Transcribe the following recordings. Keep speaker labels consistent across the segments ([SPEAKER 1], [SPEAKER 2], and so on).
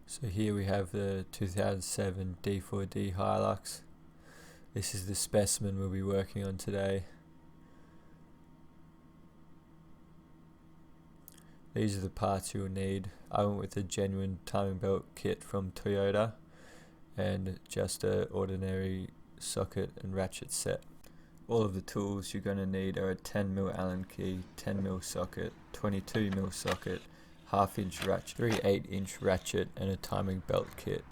[SPEAKER 1] So here we have the 2007 D4D Hilux. This is the specimen we'll be working on today. These are the parts you'll need. I went with a genuine timing belt kit from Toyota and just an ordinary socket and ratchet set. All of the tools you're going to need are a 10mm Allen key, 10mm socket, 22mm socket, half-inch ratchet, 3 8-inch ratchet and a timing belt kit.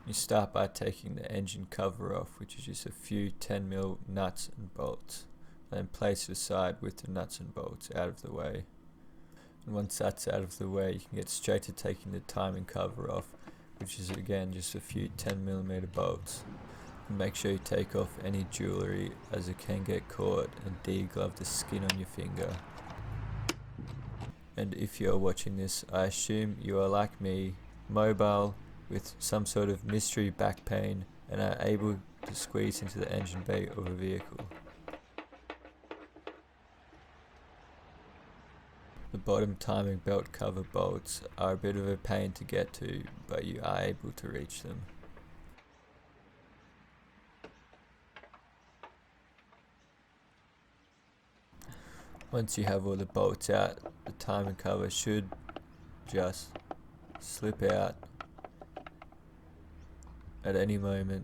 [SPEAKER 1] You start by taking the engine cover off, which is just a few 10mm nuts and bolts, then place it aside with the nuts and bolts out of the way. And once that's out of the way, you can get straight to taking the timing cover off, which is again just a few 10mm bolts. And make sure you take off any jewellery, as it can get caught and deglove the skin on your finger. And if you are watching this, I assume you are like me, mobile, with some sort of mystery back pain, and are able to squeeze into the engine bay of a vehicle. The bottom timing belt cover bolts are a bit of a pain to get to, but you are able to reach them. Once you have all the bolts out, the timing cover should just slip out at any moment.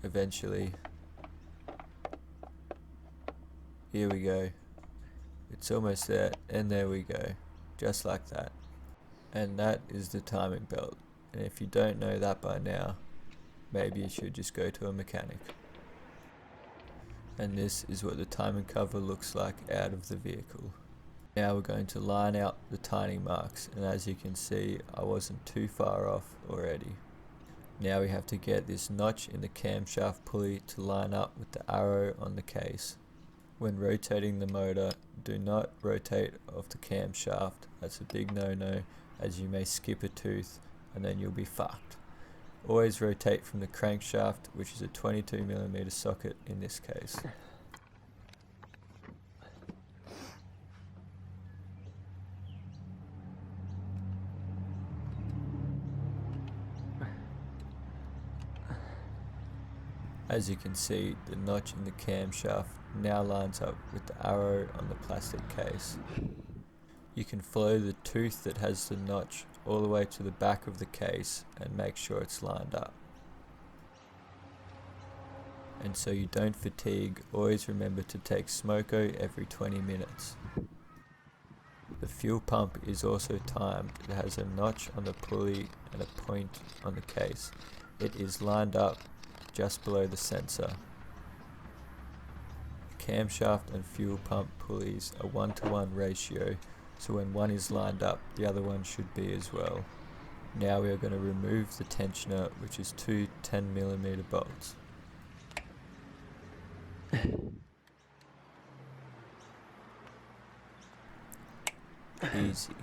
[SPEAKER 1] Eventually. Here we go. It's almost there, and there we go. Just like that. And that is the timing belt. And if you don't know that by now, maybe you should just go to a mechanic. And this is what the timing cover looks like out of the vehicle. Now we're going to line out the timing marks, and as you can see, I wasn't too far off already. Now we have to get this notch in the camshaft pulley to line up with the arrow on the case. When rotating the motor, do not rotate off the camshaft. That's a big no-no, as you may skip a tooth and then you'll be fucked. Always rotate from the crankshaft, which is a 22mm socket in this case. As you can see, the notch in the camshaft now lines up with the arrow on the plastic case. You can follow the tooth that has the notch all the way to the back of the case and make sure it's lined up. And so you don't fatigue, always remember to take smoko every 20 minutes. The fuel pump is also timed. It has a notch on the pulley and a point on the case. It is lined up just below the sensor. Camshaft and fuel pump pulleys are 1-to-1 ratio, so when one is lined up, the other one should be as well. Now we are going to remove the tensioner, which is two 10mm bolts. Easy.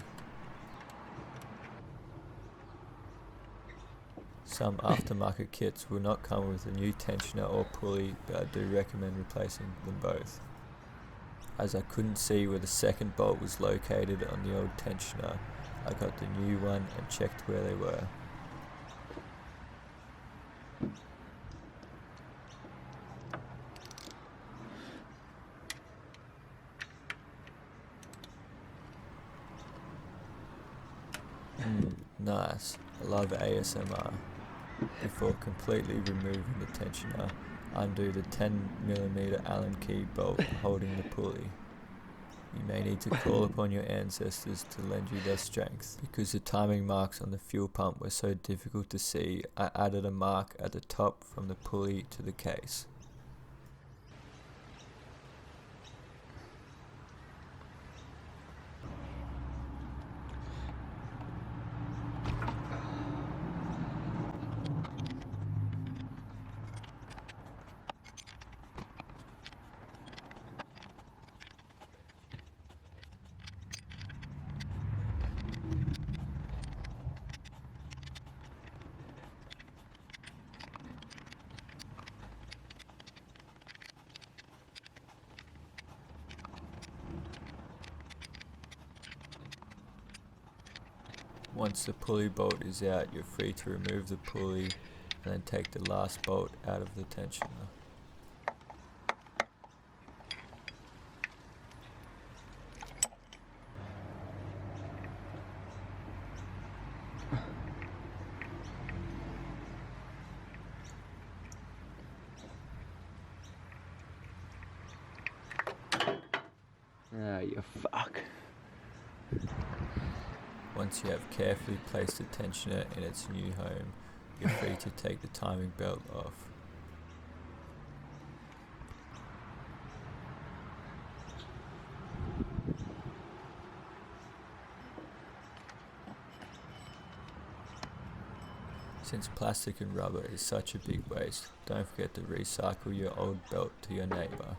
[SPEAKER 1] Some aftermarket kits will not come with a new tensioner or pulley, but I do recommend replacing them both. As I couldn't see where the second bolt was located on the old tensioner, I got the new one and checked where they were. Nice, I love ASMR. Before completely removing the tensioner, undo the 10mm Allen key bolt holding the pulley. You may need to call upon your ancestors to lend you their strength. Because the timing marks on the fuel pump were so difficult to see, I added a mark at the top from the pulley to the case. Once the pulley bolt is out, you're free to remove the pulley and then take the last bolt out of the tensioner.
[SPEAKER 2] Ah, you fuck.
[SPEAKER 1] Once you have carefully placed the tensioner in its new home, you're free to take the timing belt off. Since plastic and rubber is such a big waste, don't forget to recycle your old belt to your neighbour.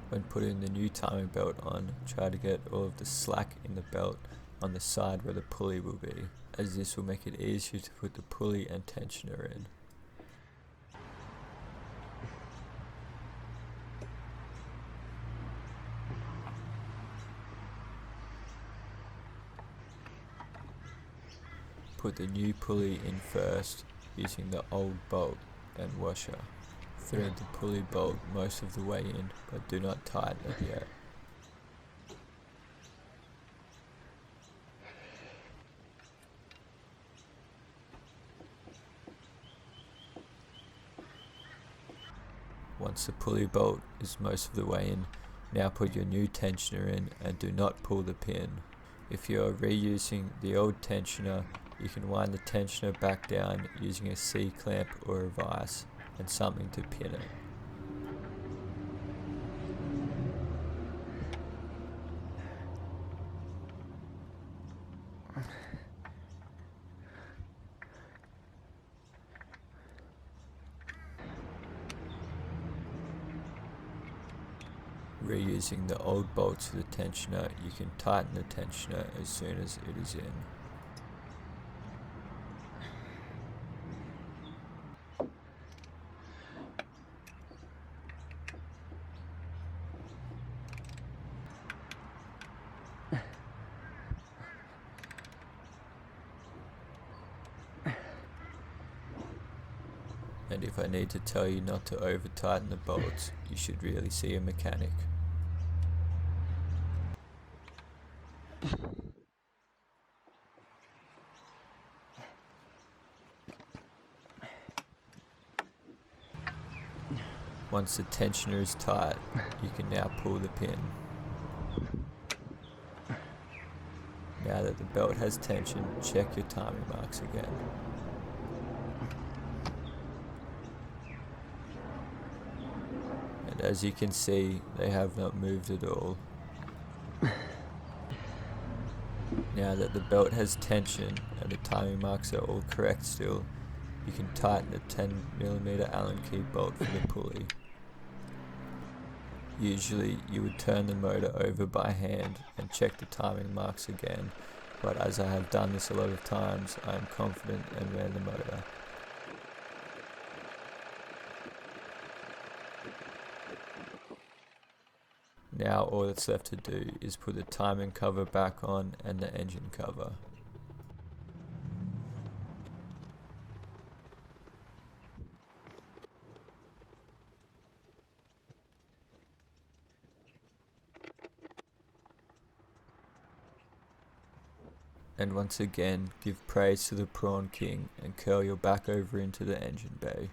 [SPEAKER 1] When putting the new timing belt on, try to get all of the slack in the belt on the side where the pulley will be, as this will make it easier to put the pulley and tensioner in. Put the new pulley in first using the old bolt and washer. Thread the pulley bolt most of the way in, but do not tighten it yet. Once the pulley bolt is most of the way in, now put your new tensioner in and do not pull the pin. If you are reusing the old tensioner, you can wind the tensioner back down using a C-clamp or a vise and something to pin it. Reusing the old bolts for the tensioner, you can tighten the tensioner as soon as it is in. And if I need to tell you not to over tighten the bolts, you should really see a mechanic. Once the tensioner is tight, you can now pull the pin. Now that the belt has tension, check your timing marks again. And as you can see, they have not moved at all. Now that the belt has tension and the timing marks are all correct still, you can tighten the 10mm Allen key bolt for the pulley. Usually you would turn the motor over by hand and check the timing marks again, but as I have done this a lot of times, I am confident and ran the motor. Now all that's left to do is put the timing cover back on and the engine cover. And once again, give praise to the Prawn King and curl your back over into the engine bay.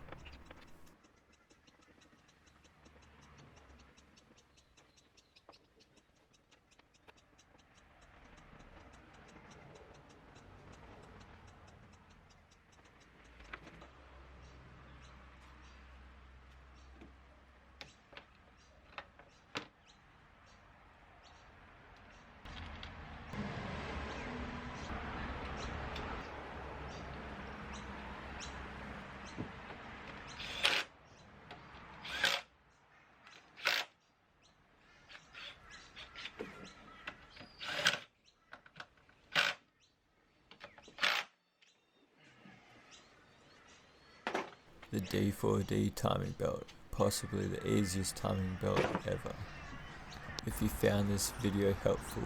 [SPEAKER 1] The D4D timing belt, possibly the easiest timing belt ever. If you found this video helpful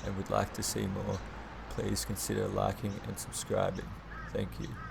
[SPEAKER 1] and would like to see more, please consider liking and subscribing. Thank you.